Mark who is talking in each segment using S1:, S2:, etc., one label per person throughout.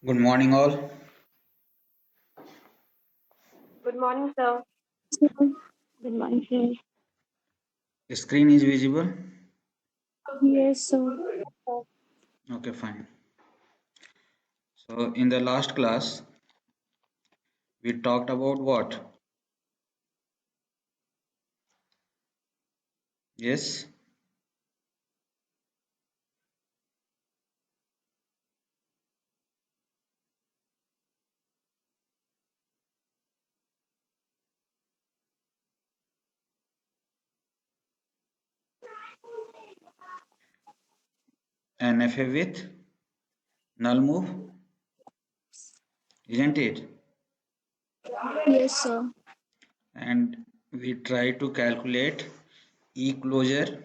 S1: Good morning, all.
S2: Good morning, sir.
S3: Good morning, sir.
S1: The screen is visible.
S3: Yes, sir.
S1: Okay, fine. So, in the last class, we talked about what? Yes, NFA with null move, isn't it?
S3: Yes, sir.
S1: And we try to calculate E closure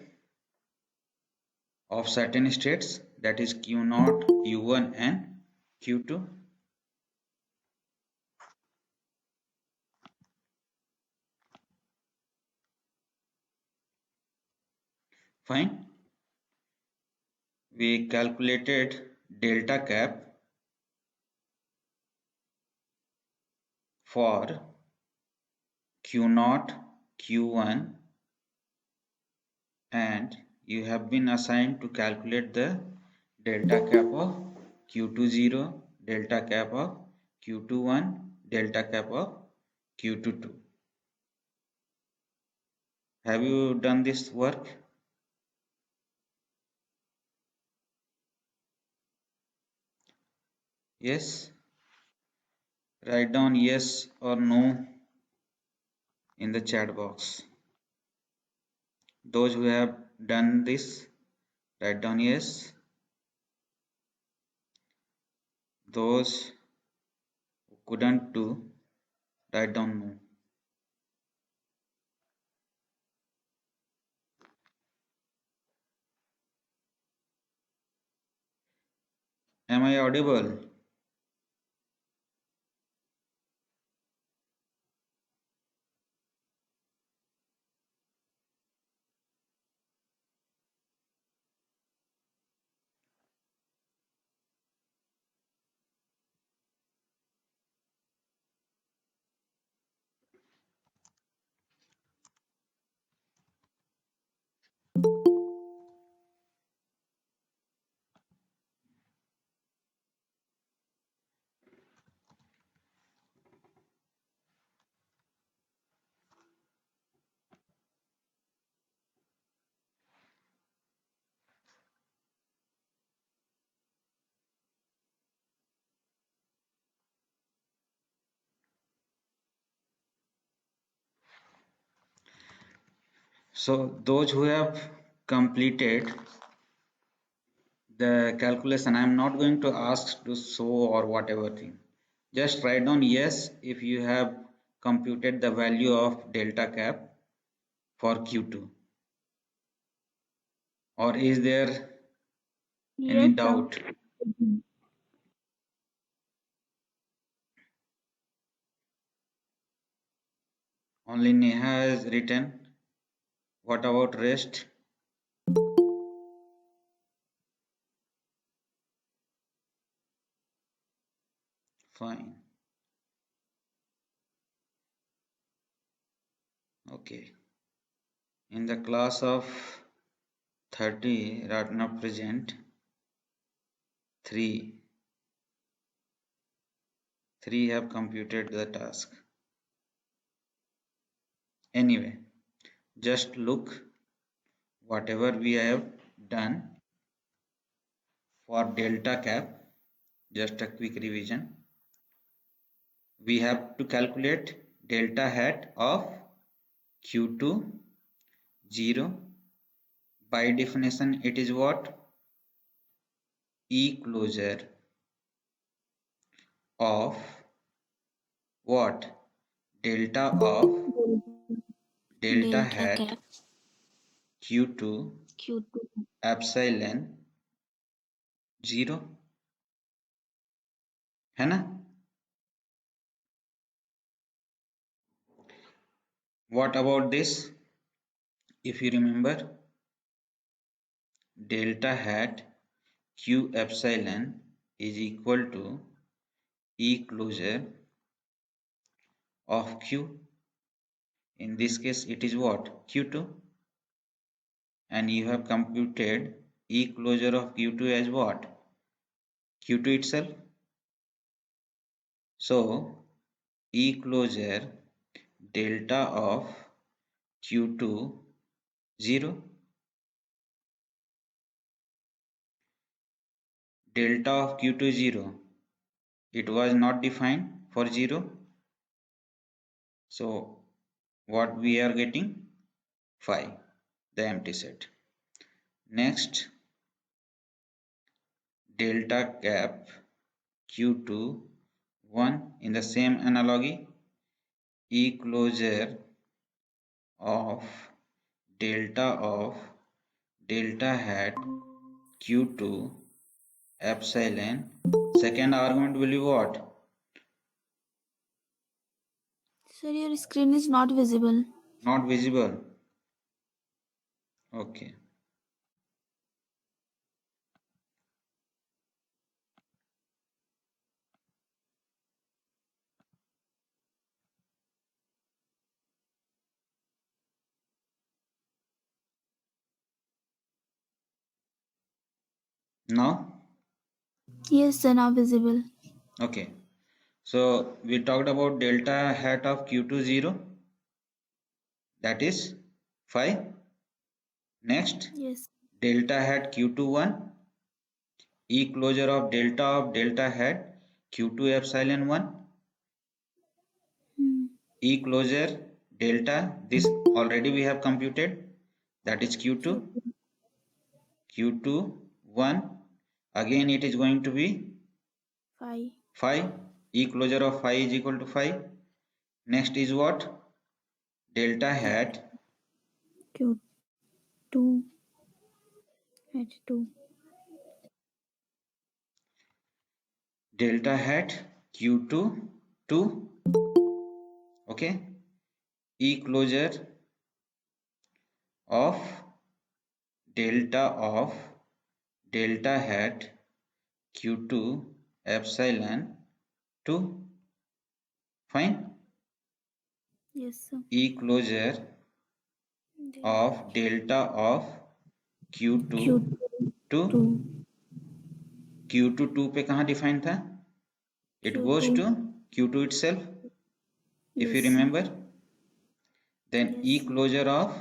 S1: of certain states, that is Q0, Q1, and Q2. Fine. We calculated delta cap for Q0, Q1, and you have been assigned to calculate the delta cap of Q20, delta cap of Q21, delta cap of Q22. Have you done this work? Yes? Write down yes or no in the chat box. Those who have done this, write down yes. Those who couldn't do, write down no. Am I audible? So those who have completed the calculation, I am not going to ask to show or whatever thing. Just write down yes if you have computed the value of delta cap for Q2. Or is there any
S3: Yes, sir.
S1: doubt? Only Neha has written. What about rest? Fine. Okay. In the class of 30, Ratna present 3. 3 have computed the task. Anyway, just look whatever we have done for delta cap. Just a quick revision. We have to calculate delta hat of Q2 0. By definition, it is what? E closure of what? Delta of delta
S3: Delta
S1: hat
S3: cap
S1: Q2
S3: Q2.
S1: epsilon 0, है ना? What about this? If you remember, delta hat Q epsilon is equal to E closure of Q. In this case, it is what? Q2. And you have computed E closure of Q2 as what? Q2 itself. So, E closure delta of Q2 0. Delta of Q2 0. It was not defined for 0. So, what we are getting? 5, the empty set. Next, delta cap Q2 1 in the same analogy, E closure of delta hat Q2 epsilon. Second argument will be what?
S3: Sir, your screen is not visible.
S1: Not visible. Okay. Now?
S3: Yes, sir, now visible.
S1: Okay. So we talked about delta hat of Q2 0. That is 5. Next,
S3: Yes.
S1: delta hat Q2 1. E closure of delta hat Q2 epsilon 1.
S3: Hmm.
S1: E closure delta, this already we have computed, that is Q2. Q2 1. Again it is going to be
S3: 5.
S1: 5. E closure of 5 is equal to 5. Next is what? Delta hat
S3: Q2 at 2.
S1: delta hat Q2 2. Okay. E closure of delta hat Q2 epsilon 2. Fine.
S3: Yes, sir.
S1: E closure of delta of Q2 2.
S3: Q2
S1: Q2 2 पे कहाँ define था? It goes
S3: Q2.
S1: to Q2 itself, if you
S3: Yes, sir.
S1: remember. Then E
S3: Yes.
S1: closure of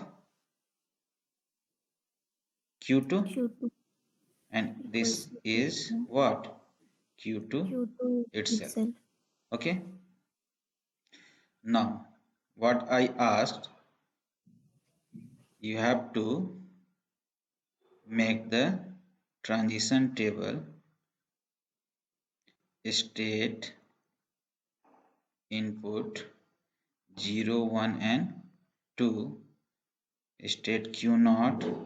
S1: Q2,
S3: Q2
S1: and this
S3: equals
S1: is
S3: to
S1: what? Q2
S3: Q2
S1: itself.
S3: itself.
S1: Okay. Now, what I asked, you have to make the transition table state input 0, 1 and 2, state Q0,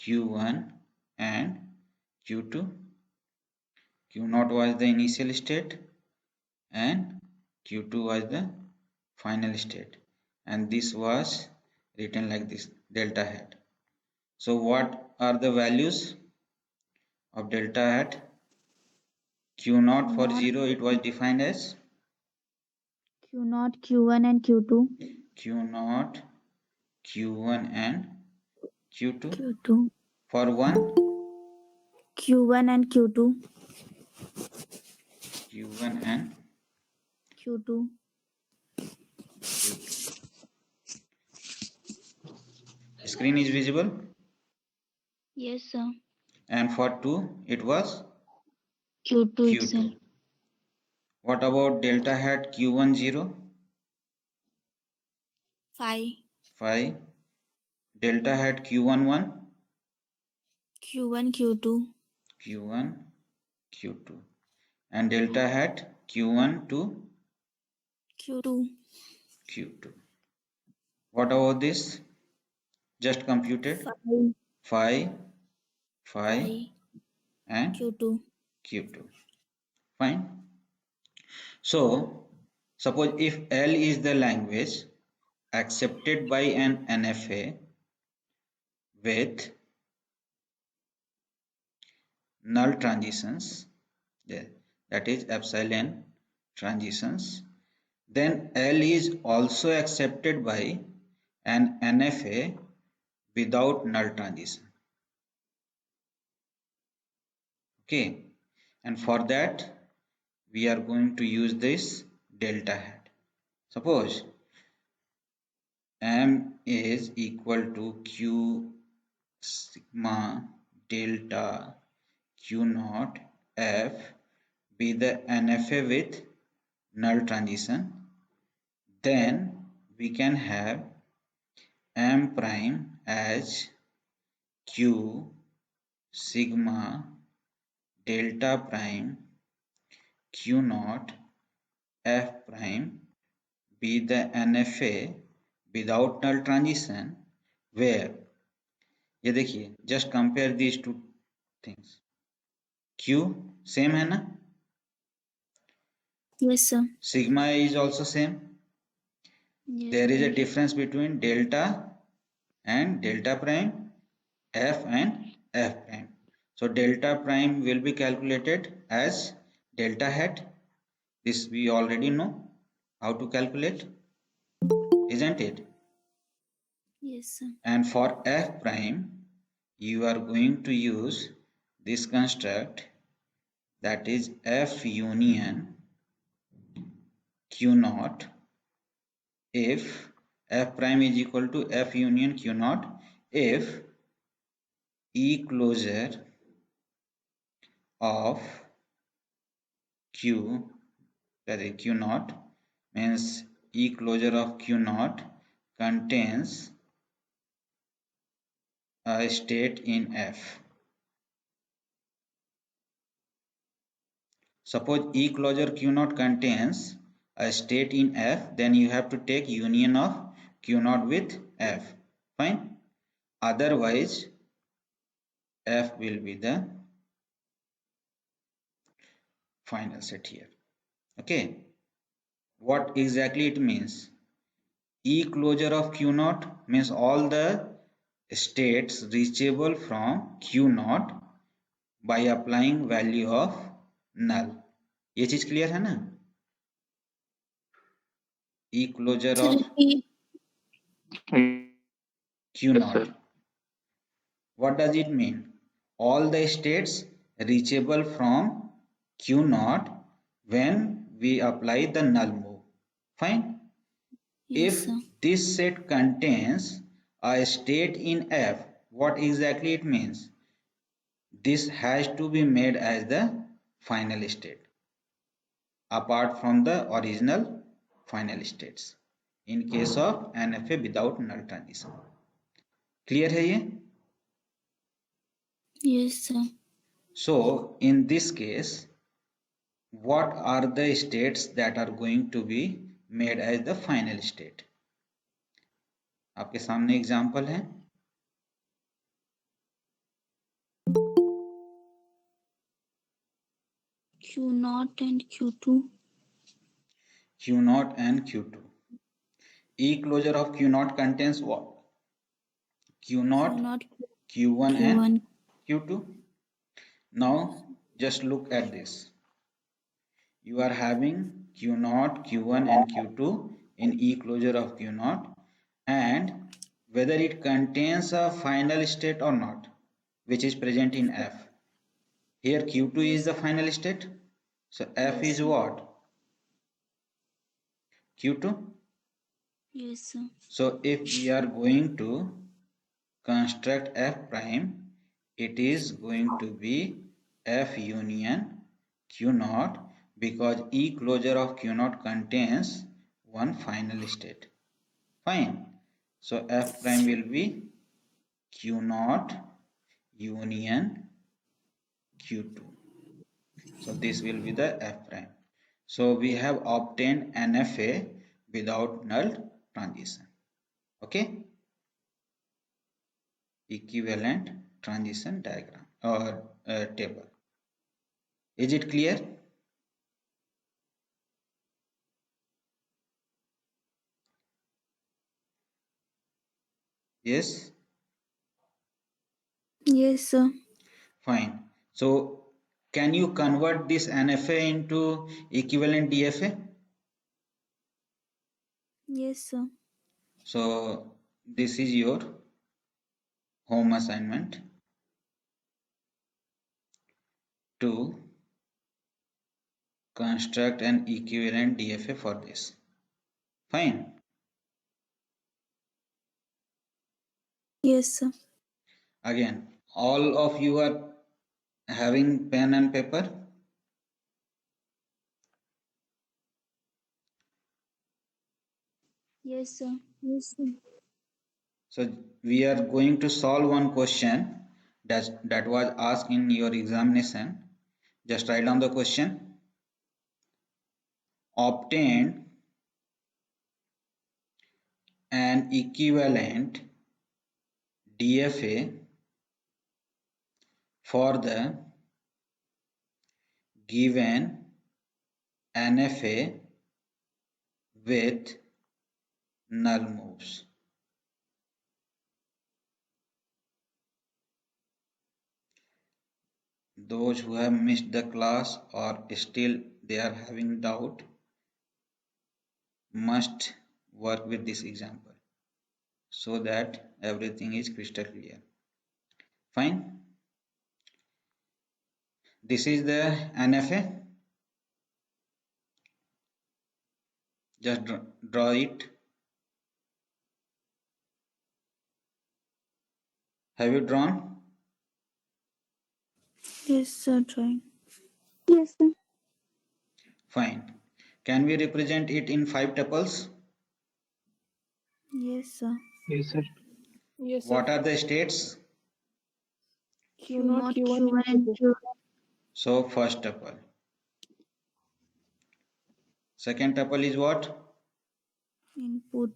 S1: Q1 and Q2. Q0 was the initial state and Q2 was the final state, and this was written like this, delta hat. So what are the values of delta hat? Q0 for
S3: Q0,
S1: 0, it was defined as
S3: Q0, Q1 and Q2.
S1: Q0, Q1 and Q2.
S3: Q2.
S1: For 1,
S3: Q1 and Q2.
S1: Q1 and
S3: Q2.
S1: Q2. Screen is visible.
S3: Yes, sir.
S1: And for 2, it was
S3: Q2 itself.
S1: Q2. What about delta hat Q1 0?
S3: 5.
S1: 5. Delta hat Q1 1?
S3: Q1, Q2.
S1: Q1, Q2. And delta hat Q1 to
S3: Q2.
S1: Q2. What about this? Just computed
S3: 5.
S1: 5, 5
S3: 5.
S1: and
S3: Q2.
S1: Q2. Fine. So, suppose if L is the language accepted by an NFA with null transitions, that is epsilon transitions, then L is also accepted by an NFA without null transition. Okay, and for that we are going to use this delta hat. Suppose M is equal to Q sigma delta Q naught F be the NFA with null transition, then we can have M prime as Q sigma delta prime Q naught F prime be the NFA without null transition, where ये देखिए just compare these two things. Q same है ना,
S3: Yes, sir.
S1: sigma is also same.
S3: Yes,
S1: There is a
S3: sir.
S1: difference between delta and delta prime, F and F prime. So delta prime will be calculated as delta hat. This we already know how to calculate, isn't it?
S3: Yes, sir.
S1: And for F prime, you are going to use this construct, that is F union Q naught if F prime is equal to F union Q naught if E closure of Q, that is Q naught, means E closure of Q naught contains a state in F. Suppose E closure Q naught contains a state in F, then you have to take union of Q naught with F. Fine. Otherwise, F will be the final set here. Okay. What exactly it means? E closure of Q naught means all the states reachable from Q naught by applying value of null. ये चीज clear है ना? E closure
S3: Sir,
S1: of
S3: repeat.
S1: Q
S4: Yes,
S1: naught.
S4: sir.
S1: What does it mean? All the states reachable from Q naught when we apply the null move. Fine.
S3: Yes,
S1: If
S3: sir.
S1: this set contains a state in F, what exactly it means? This has to be made as the final state apart from the original final states in case of NFA without null transition. Clear है ये?
S3: Yes, sir.
S1: So in this case, what are the states that are going to be made as the final state? आपके सामने example है.
S3: Q naught and Q2.
S1: Q naught and Q2. E closure of Q naught contains what? Q
S3: Q
S1: naught,
S3: naught,
S1: Q1 and
S3: Q1.
S1: Q2. Now just look at this. You are having Q naught, Q1 and Q2 in E closure of Q naught, and whether it contains a final state or not, which is present in F. Here Q2 is the final state. So F
S3: Yes,
S1: is
S3: sir.
S1: what? Q2.
S3: Yes, sir.
S1: So if we are going to construct F prime, it is going to be F union Q naught, because E closure of Q naught contains one final state. Fine. So F prime will be Q naught union Q2. So this will be the F prime. So we have obtained NFA without null transition. Okay. Equivalent transition diagram or table. Is it clear? Yes.
S3: Yes, sir.
S1: Fine. So can you convert this NFA into equivalent DFA?
S3: Yes, sir.
S1: So this is your home assignment to construct an equivalent DFA for this. Fine.
S3: Yes, sir.
S1: Again, all of you are having pen and paper.
S3: Yes, sir. Yes, sir.
S1: So we are going to solve one question that was asked in your examination. Just write down the question. Obtain an equivalent DFA for the given NFA with null moves. Those who have missed the class or still they are having doubt must work with this example so that everything is crystal clear. Fine. This is the NFA. Just draw it. Have you drawn?
S3: Yes, sir. Trying. Yes, sir.
S1: Fine. Can we represent it in 5 tuples?
S3: Yes, sir.
S4: Yes, sir.
S2: Yes, sir.
S1: What are the states?
S3: Q0,
S2: Q1,
S3: Q1, and Q2.
S1: So first tuple. Second tuple is what?
S3: Input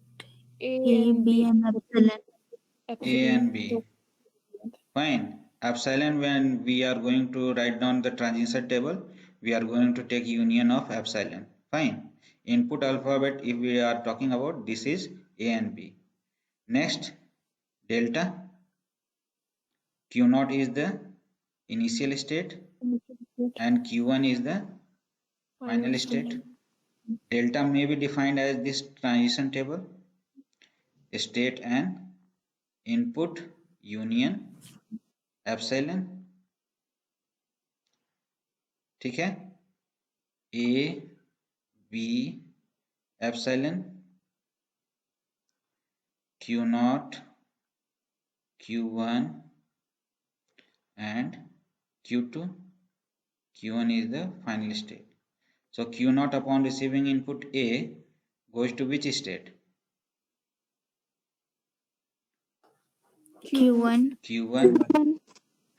S2: A
S3: A,
S2: and
S3: B,
S2: B.
S3: and epsilon.
S1: A and B.
S2: So,
S1: Fine. Epsilon, when we are going to write down the transition table, we are going to take union of epsilon. Fine. Input alphabet, if we are talking about, this is A and B. Next, delta. Q0 is the initial state and Q1 is the final state. Delta may be defined as this transition table, state and input union epsilon. ठीक है? A, B, epsilon, Q0, Q1 and Q2. Q1 is the final state. So Q0 upon receiving input A goes to which state?
S3: Q1.
S1: Q1.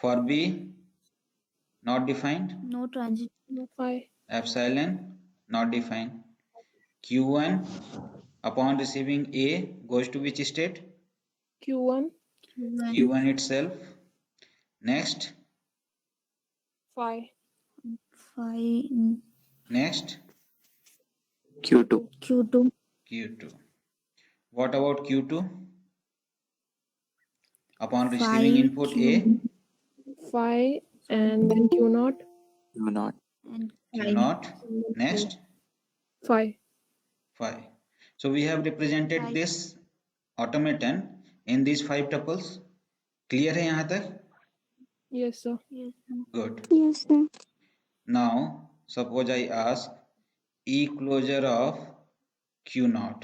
S1: For B, not defined.
S3: No transition.
S2: Phi.
S1: Epsilon, not defined. Q1 upon receiving A goes to which state?
S2: Q1,
S3: Q1.
S1: Q1 itself. Next.
S2: phi.
S3: Phi.
S1: Next.
S4: Q2.
S3: Q2.
S1: Q2. What about Q2? Upon
S3: Phi,
S1: receiving input A,
S2: Phi and then Q0.
S4: Q0.
S3: and phi.
S1: Q0. Next,
S2: Phi.
S1: phi. So we have represented
S3: Phi.
S1: this automaton in these 5 tuples. Clear है यहाँ तक?
S2: Yes, sir.
S3: Yes, sir.
S1: Good.
S3: Yes, sir.
S1: Now, suppose I ask E closure of Q0,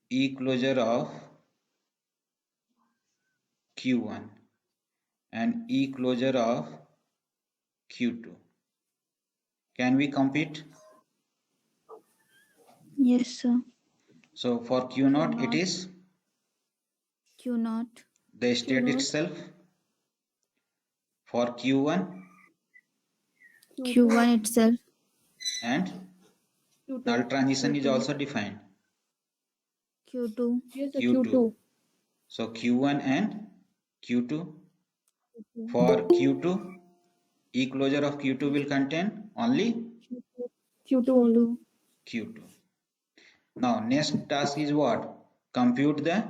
S1: E closure of Q1 and E closure of Q2. Can we compete?
S3: Yes, sir.
S1: So for Q0 it
S3: Q0.
S1: is
S3: Q0.
S1: the state
S2: Q0.
S1: itself. For Q1
S3: Q1 itself.
S1: and
S2: Q2.
S1: null transition is
S2: Q2.
S1: also defined.
S3: Q2.
S2: Yes, sir.
S1: Q2.
S2: Q2.
S1: So Q1 and Q2. For Q2, E closure of Q2 will contain only
S2: Q2 only.
S1: Q2. Now next task is what? Compute the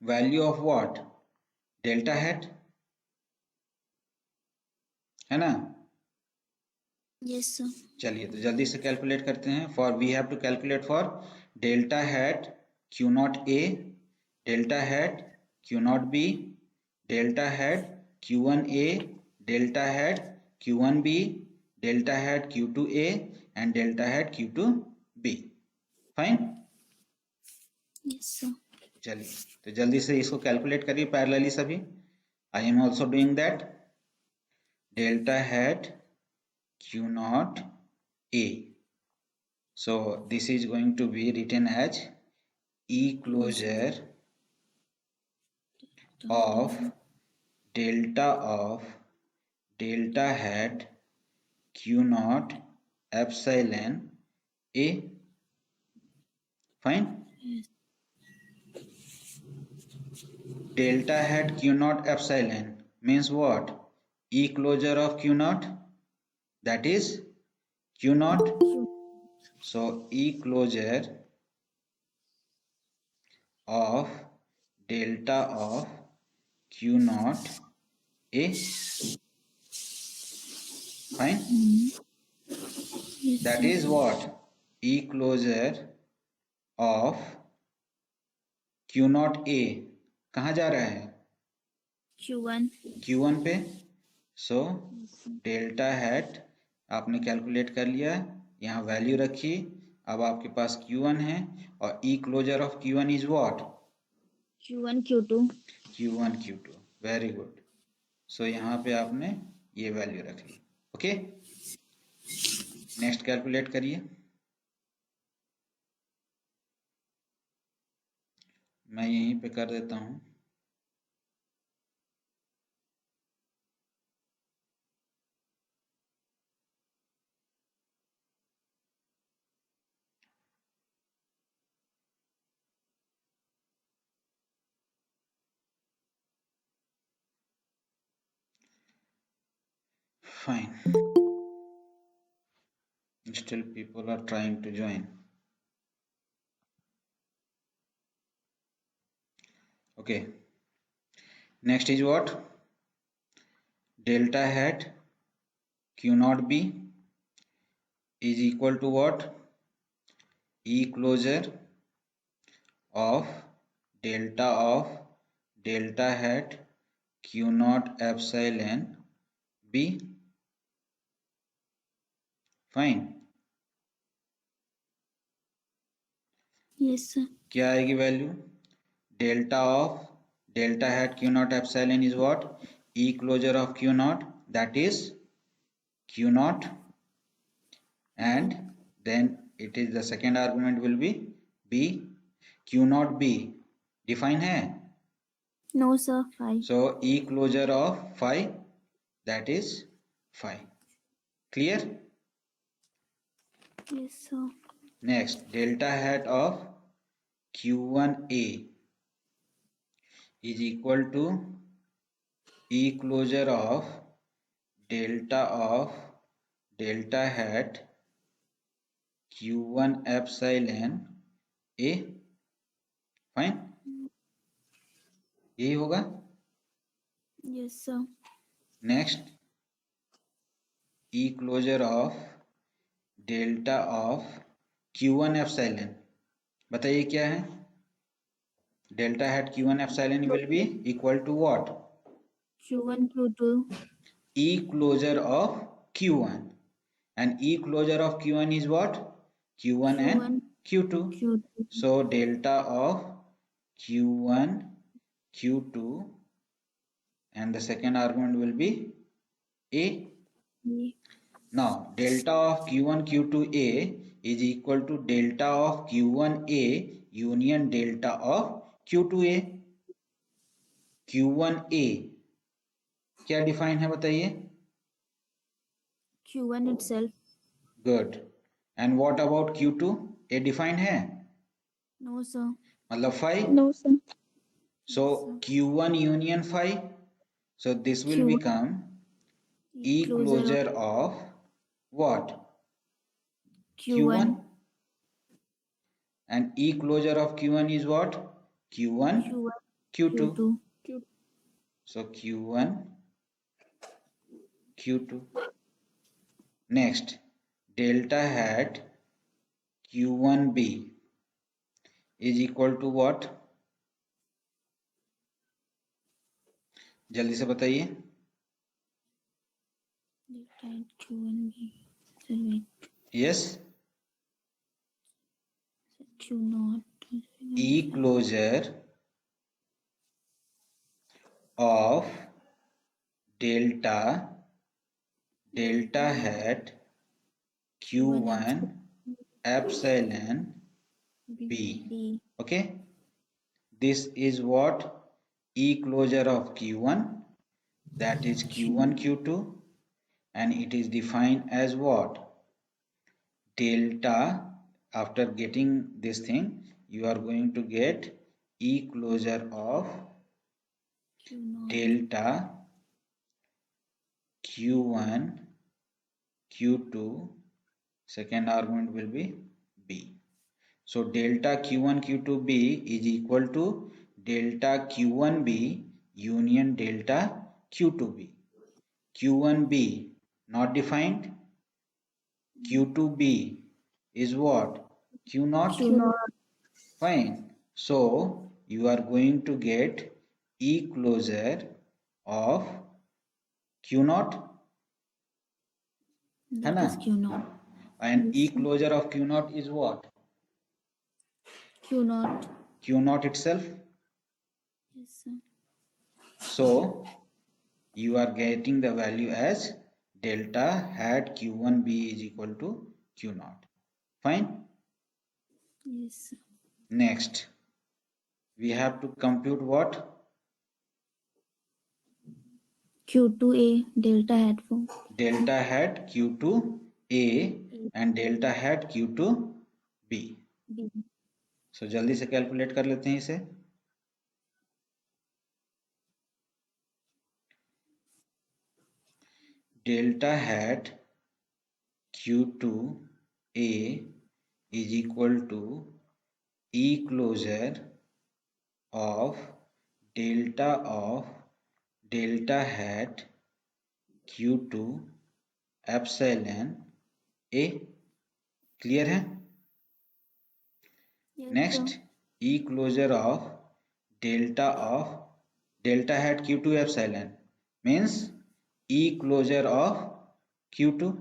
S1: value of what? Delta hat. है ना।
S3: Yes, sir.
S1: चलिए तो जल्दी से calculate करते हैं। For we have to calculate for delta hat Q naught A, delta hat Q naught B, delta hat Q one A, delta hat Q one B, delta hat Q two A and delta hat Q two B. Fine.
S3: Yes, sir.
S1: चलिए तो जल्दी से इसको calculate करिए parallelly सभी। I am also doing that. Delta hat Q naught A, so this is going to be written as E closure of delta hat q naught epsilon a. Fine. Delta hat q naught epsilon means what? E closure of q naught, that is q naught. So E closure of delta of q naught a. Fine.
S3: Yes,
S1: That
S3: sir.
S1: is what? E closure of q naught a कहाँ जा रहा है?
S3: Q1.
S1: Q1 पे। So delta hat आपने calculate कर लिया, यहाँ value रखी। अब आपके पास Q1 है और E closure of Q1 is what?
S3: Q1, Q2.
S1: Q1 Q2। Very good. So यहाँ पे आपने ये वैल्यू रख ली। ओके, नेक्स्ट कैलकुलेट करिए। मैं यहीं पे कर देता हूँ। Fine. Still people are trying to join. Okay. Next is what? Delta hat Q naught B is equal to what? E closure of delta hat Q naught epsilon B. Fine.
S3: Yes, sir.
S1: क्या आएगी value? Delta of delta hat Q naught epsilon is what? E closure of Q naught, that is Q naught, and then it is the second argument will be B. Q naught B define है?
S3: No, sir. 5.
S1: So E closure of phi, that is phi. Clear?
S3: Yes, sir.
S1: Next, delta hat of Q1A is equal to E closure of delta hat Q1 epsilon A. Fine. यही होगा।
S3: Yes, sir.
S1: Next, E closure of delta of Q1 epsilon, बताइए क्या है? Delta hat Q1 epsilon will be equal to what?
S3: Q1, Q2.
S1: E closure of Q1, and E closure of Q1 is what? Q1 and Q2.
S3: Q2.
S1: So delta of Q1 Q2 and the second argument will be A. Now delta of Q1 Q2A is equal to delta of Q1A union delta of Q2A. Q1A क्या define है बताइए?
S3: Q1 itself.
S1: Good. And what about Q2? A define है?
S3: No, sir.
S1: मतलब 5.
S2: No, sir.
S1: So Q1 union 5. So this will
S3: Q1
S1: become E closure of what?
S3: Q1.
S1: And E closure of Q1 is what? Q1
S3: Q1,
S1: Q2.
S3: Q2.
S2: Q.
S1: So Q1 Q2. Next, delta hat Q1B is equal to what? जल्दी से बताइए.
S3: Delta at Q1B. So wait.
S1: Yes.
S3: Q naught.
S1: E closure of delta hat Q1 epsilon B.
S3: B.
S1: Okay. This is what? E closure of Q1, that is Q1 Q2, and it is defined as what? Delta. After getting this thing, you are going to get E closure of
S3: Q naught.
S1: delta Q1 Q2, second argument will be B. So delta Q1 Q2B is equal to delta Q1B union delta Q2B. Q1B not defined. Q2B is what? Q naught.
S3: Q naught.
S1: Fine. So you are going to get E closure of Q naught. है
S3: That
S1: ना?
S3: is Q naught.
S1: And E
S2: Yes, sir.
S1: closure of Q naught is what?
S3: Q naught.
S1: Q naught itself.
S3: Yes, sir.
S1: So you are getting the value as delta hat Q1B is equal to Q naught. Fine.
S3: Yes, sir.
S1: Next, we have to compute what?
S3: Q2A delta hat for
S1: Delta hat Q2A and delta hat Q2B.
S3: B.
S1: So जल्दी से calculate कर लेते हैं इसे. Delta hat Q2A is equal to E closure of delta hat Q2 epsilon A. Clear है?
S3: Yes,
S1: Next,
S3: sir.
S1: E closure of delta hat Q2 epsilon means E closure of Q2,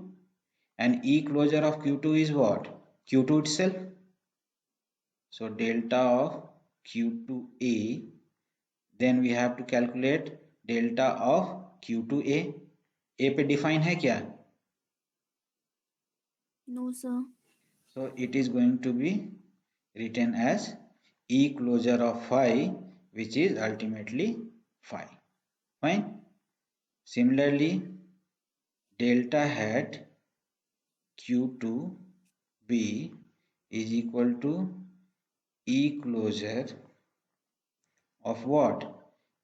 S1: and E closure of Q2 is what? Q2 itself. So delta of Q2A, then we have to calculate delta of Q2A. A पे define है क्या?
S3: No, sir.
S1: So it is going to be written as E closure of phi, which is ultimately phi. Fine. Similarly, delta hat Q2B is equal to E closure of what?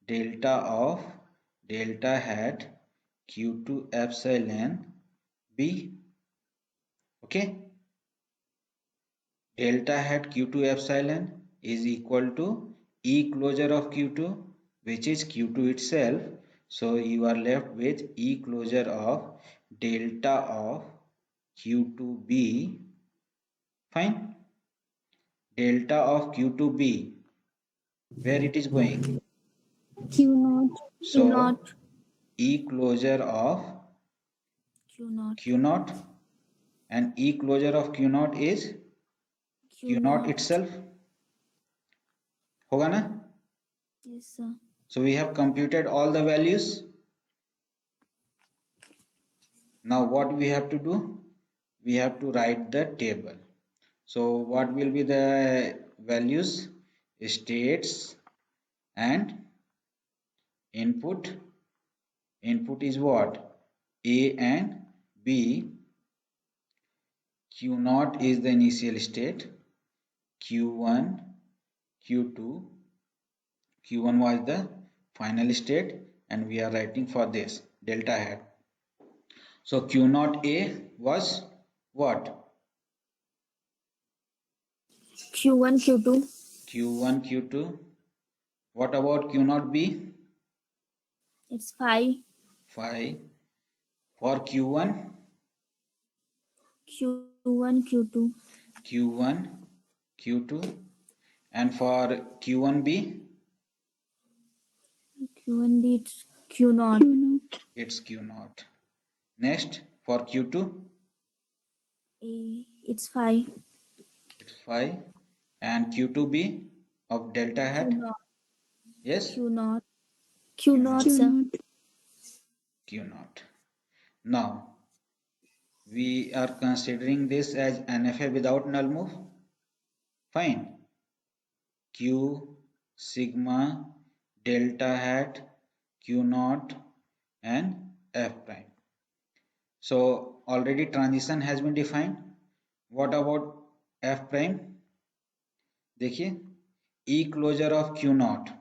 S1: Delta hat Q2 epsilon B. Okay. Delta hat Q2 epsilon is equal to E closure of Q2, which is Q2 itself. So you are left with E closure of delta of Q2B. Fine. Delta of Q2B, where it is going?
S3: Q naught.
S1: So E closure of
S3: Q naught.
S1: Q naught, and E closure of Q naught is Q naught itself. होगा ना?
S3: Yes, sir.
S1: So we have computed all the values. Now what we have to do? We have to write the table. So what will be the values? States and input. Input is what? A and B. Q naught is the initial state. Q1, Q2. Q1 was the final state, and we are writing for this delta hat. So Q naught A was what?
S3: Q1, Q2.
S1: Q1, Q2. What about Q naught B?
S3: It's 5.
S1: 5. For Q1,
S3: Q1, Q2.
S1: Q1, Q2, and for Q1B,
S3: Q1B, it's Q0.
S1: it's Q0. Next, for Q2,
S3: It's 5.
S1: it's 5, and Q2B of delta hat,
S3: Q0.
S1: yes,
S3: Q0. Q0, sir.
S1: Q0. Now, we are considering this as NFA without null move. Fine. Q, sigma, delta hat, Q0, and F prime. So already transition has been defined. What about F prime? देखिए, E closure of Q0.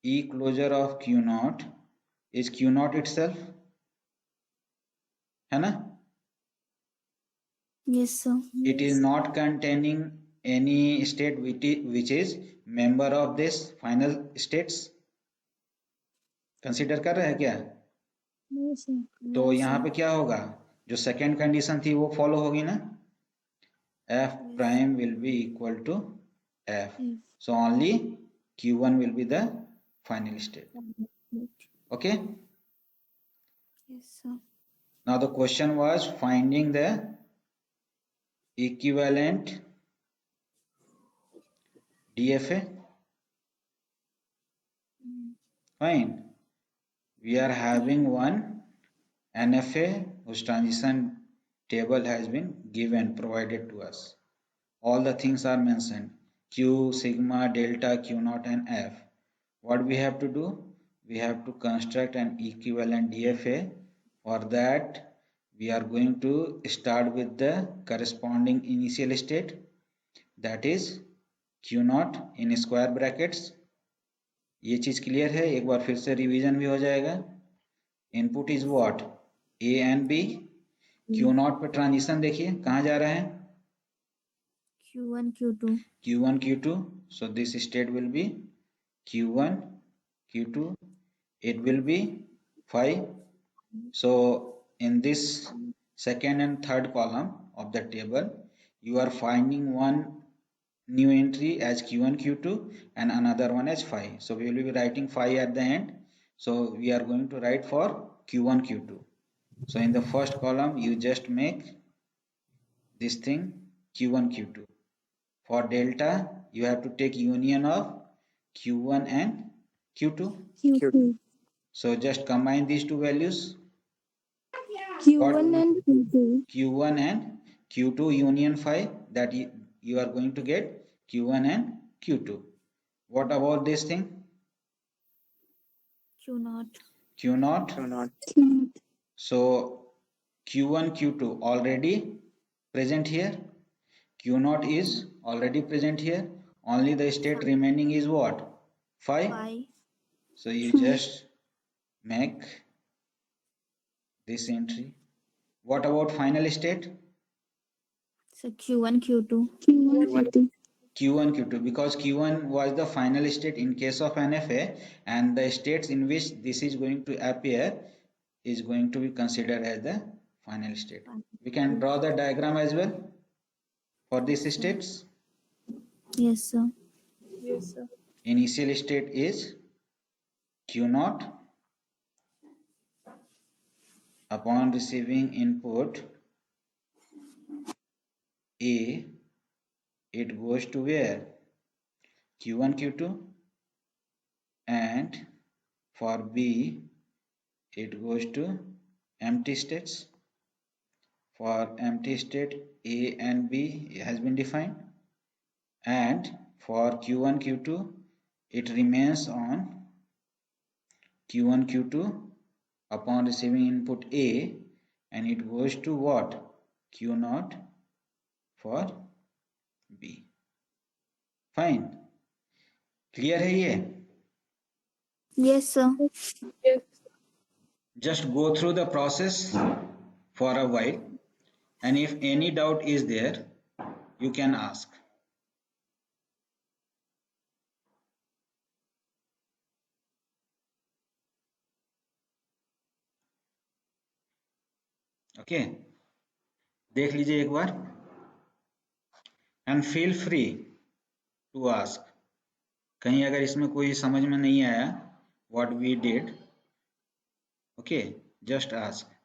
S1: E closure of Q0 is Q0 itself. है ना?
S3: Yes, sir.
S1: It is not containing any state which is member of this final states. Consider कर रहे हैं क्या?
S2: No, sir.
S1: तो यहाँ पे क्या होगा? जो सेकेंड कंडीशन थी वो फॉलो होगी ना? F prime will be equal to F. So only Q1 will be the final state. Okay?
S3: Yes, sir.
S1: Now the question was finding the equivalent DFA. Fine. We are having one NFA whose transition table has been given, provided to us. All the things are mentioned: Q, sigma, delta, Q0, and F. What we have to do? We have to construct an equivalent DFA. For that, we are going to start with the corresponding initial state, that is Q0 in square brackets. ये चीज clear है? एक बार फिर से revision भी हो जाएगा. Input is what? A and B. Q0 पे ट्रांजिशन देखिए कहाँ जा रहा है?
S3: Q1, Q2.
S1: Q1, Q2. So this state will be Q1, Q2. It will be 5. So in this second and third column of the table, you are finding one new entry as Q1, Q2 and another one as 5. So we will be writing 5 at the end. So we are going to write for Q1, Q2. So in the first column, you just make this thing Q1, Q2. For delta, you have to take union of Q1 and Q2.
S2: Q2.
S1: So just combine these two values.
S2: Q1 and Q2.
S1: Q1 and Q2 union 5, that you are going to get Q1 and Q2. What about this thing?
S3: Q0.
S1: Q0. So Q1, Q2 already present here. Q0 is already present here. Only the state remaining is what? 5.
S3: 5.
S1: So you just make this entry. What about final state?
S3: So Q1, Q2.
S1: Q1, Q2, because Q1 was the final state in case of NFA, and the states in which this is going to appear is going to be considered as the final state. We can draw the diagram as well for these states.
S3: Yes, sir.
S2: Yes, sir.
S1: Initial state is Q0. Upon receiving input A, it goes to where? Q1, Q2, and for B, it goes to empty states. For empty state, A and B has been defined, and for Q1, Q2, it remains on Q1, Q2 upon receiving input A, and it goes to what? Q0 for B. Fine. Clear है ये?
S3: Yes, sir.
S2: Yes.
S1: Just go through the process for a while, and if any doubt is there, you can ask. Okay, देख लीजिए एक बार and feel free to ask. कहीं अगर इसमें कोई समझ में नहीं आया what we did, okay, just ask.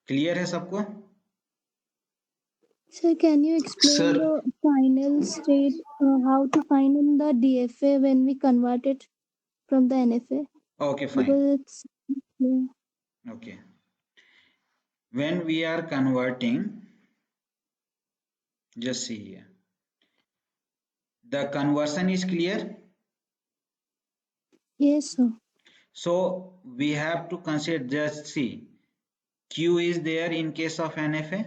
S1: Clear है सबको?
S2: Sir, can you explain
S5: Sir,
S2: the final state, how to find in the DFA when we convert it from the NFA?
S1: Okay fine,
S2: Because it's yeah.
S1: Okay, when we are converting, just see here, the conversion is clear.
S2: Yes, sir.
S1: So we have to consider, just see, Q is there in case of NFA.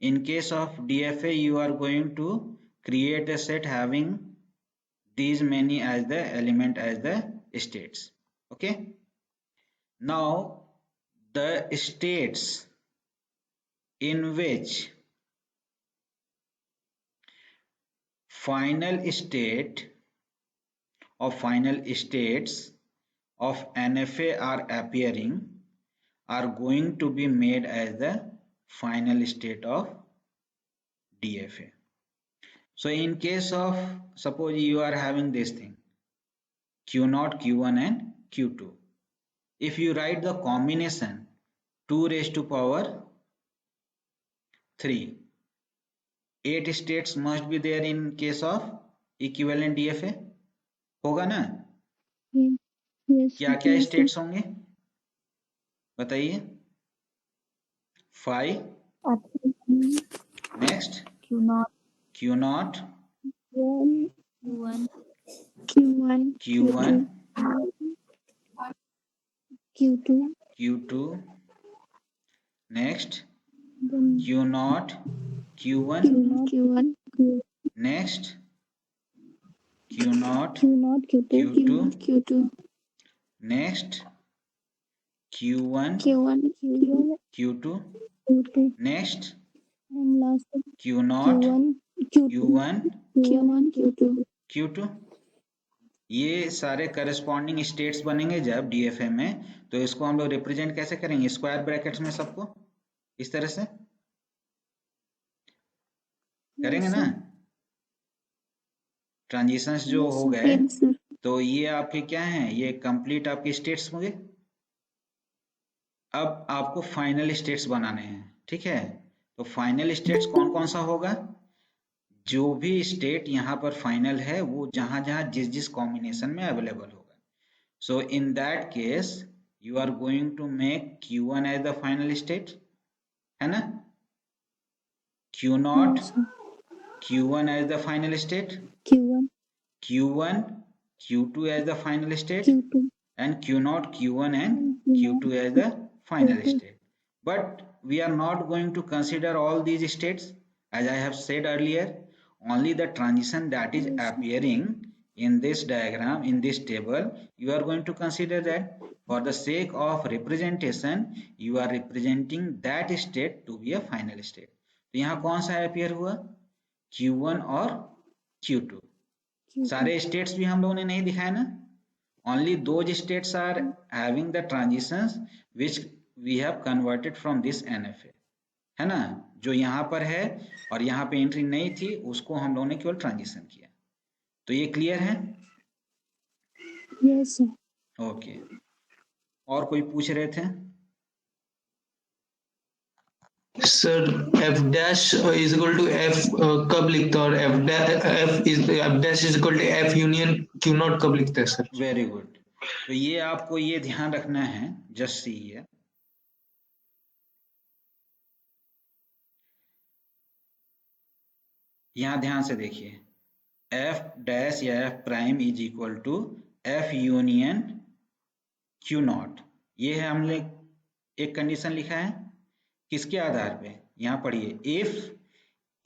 S1: In case of DFA, you are going to create a set having these many as the element as the states. Okay. Now the states in which final state or final states of NFA are appearing are going to be made as the final state of DFA. So in case of, suppose you are having this thing Q0, Q1 and Q2. If you write the combination 2 raised to power 3, 8 states must be there in case of equivalent DFA. होगा ना?
S2: Yes, yes,
S1: क्या
S2: sir.
S1: क्या
S2: Yes, sir.
S1: States होंगे बताइए? 5, next
S3: Q0,
S1: Q0,
S2: One,
S3: Q1,
S2: Q1,
S1: Q1,
S2: Q2,
S1: Q2, next
S2: then
S1: Q0, Q1,
S2: Q1,
S1: next Q0,
S2: Q0, Q2,
S1: Q2,
S2: Q2,
S1: next Q1,
S2: Q1, Q1,
S1: Q2,
S2: Q2,
S1: next
S2: and last
S1: Q0,
S2: Q1, Q2,
S1: Q1,
S2: Q1, Q2.
S1: Q2। ये सारे corresponding states बनेंगे जब DFA में, तो इसको हम लोग represent कैसे करेंगे? स्क्वायर ब्रैकेट्स में सबको इस तरह से करेंगे ना? ट्रांजिशंस जो
S2: Yes,
S1: हो
S2: sir.
S1: गए,
S2: Yes, sir.
S1: तो ये आपके क्या हैं? ये कंप्लीट आपके स्टेट्स होंगे। अब आपको फाइनल स्टेट्स बनाने हैं, ठीक है? तो फाइनल स्टेट्स कौन कौन सा होगा? जो भी स्टेट यहाँ पर फाइनल है वो जहां जहां जिस जिस कॉम्बिनेशन में अवेलेबल होगा। So in that case you are going to make Q1 as the final state, है ना? Q0,
S2: Yes, sir.
S1: Q1 as the final state,
S2: Q1,
S1: Q1, Q2 as the final state,
S2: Q2,
S1: and Q0, Q1 and
S2: and
S1: Q2 as the final
S2: Q2.
S1: state. But we are not going to consider all these states. As I have said earlier, only the transition that is
S2: Yes, sir.
S1: appearing in this diagram, in this table, you are going to consider that. For the sake of representation, you are representing that state to be a final state. तो यहाँ कौन सा appear हुआ? Q1 और Q2।
S2: Q2.
S1: सारे states भी हम लोगों ने नहीं दिखाए ना? Only those states are having the transitions which we have converted from this NFA, है ना? जो यहाँ पर है और यहाँ पे एंट्री नहीं थी उसको हम लोगों ने केवल ट्रांजिशन किया। तो ये क्लियर है?
S2: Yes, sir.
S1: ओके, और कोई पूछ रहे थे?
S5: sir, f dash is equal to f कब लिखते हैं और f dash is equal to f union q naught कब लिखते हैं sir?
S1: Very good. तो ये आपको ये ध्यान रखना है, जस्ट सी है, यहाँ ध्यान से देखिए, एफ डैश या F prime is equal to F union Q naught. ये है हमने एक कंडीशन लिखा है, किसके आधार पे? यहाँ पढ़िए, if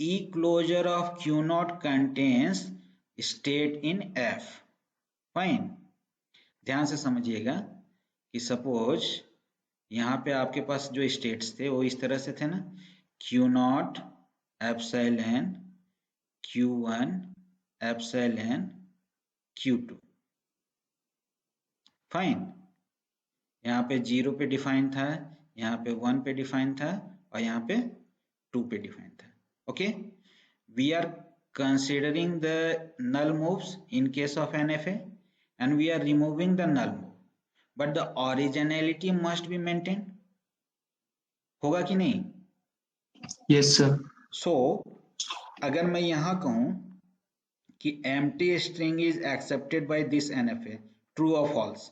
S1: E closure of Q naught contains state in F. Fine, ध्यान से समझिएगा कि सपोज यहाँ पे आपके पास जो स्टेट्स थे वो इस तरह से थे ना, Q not epsilon Q1 epsilon Q2। Fine, यहाँ पे 0 पे डिफाइन था, यहाँ पे 1 पे डिफाइन था और यहाँ पे 2 पे डिफाइन था. Okay, we are considering the null moves in case of NFA and we are removing the null move, but the originality must be maintained. होगा कि नहीं?
S5: Yes, sir.
S1: So अगर मैं यहाँ कहूँ कि empty string is accepted by this NFA, true or false?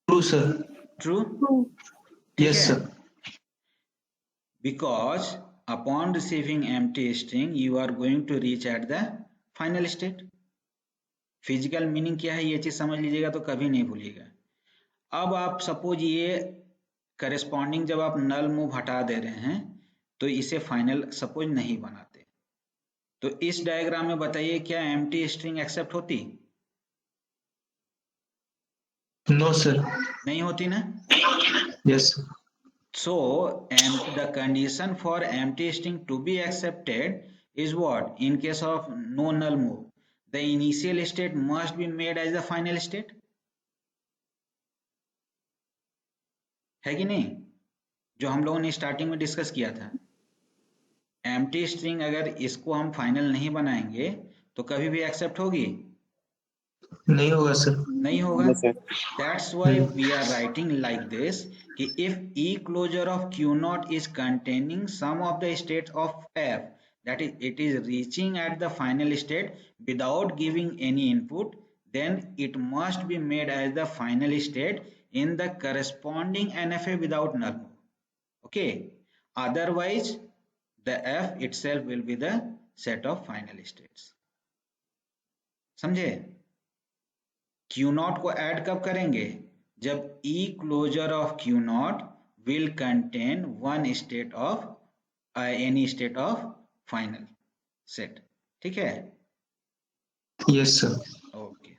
S5: True, sir.
S1: True?
S2: True.
S5: Yes, sir.
S1: Because upon receiving empty string you are going to reach at the final state. Physical meaning क्या है ये चीज समझ लीजिएगा तो कभी नहीं भूलिएगा. अब आप सपोज ये करेस्पॉन्डिंग जब आप नल मूव हटा दे रहे हैं तो इसे फाइनल सपोज नहीं बनाते, तो इस डायग्राम में बताइए क्या एम्प्टी स्ट्रिंग एक्सेप्ट होती?
S5: No, sir.
S1: नहीं होती ना.
S5: Yes, sir.
S1: So the condition for empty string to be accepted is what? In case of no null move, the initial state must be made as the final state. है कि नहीं? जो हम लोगों ने स्टार्टिंग में डिस्कस किया था. एम्प्टी स्ट्रिंग अगर इसको हम फाइनल नहीं बनाएंगे तो कभी भी एक्सेप्ट होगी?
S5: नहीं होगा, sir.
S1: नहीं होगा.
S4: No, sir.
S1: That's why we are writing like this कि if E closure of Q naught is containing some of the states of F, that is it is reaching at the final state without giving any input, then it must be made as the final state in the corresponding NFA without null move. Okay, otherwise the F itself will be the set of final states. समझे? Q naught को add कब करेंगे? जब E closure of Q naught will contain one state of any state of final set. ठीक है?
S5: Yes, sir.
S1: Okay.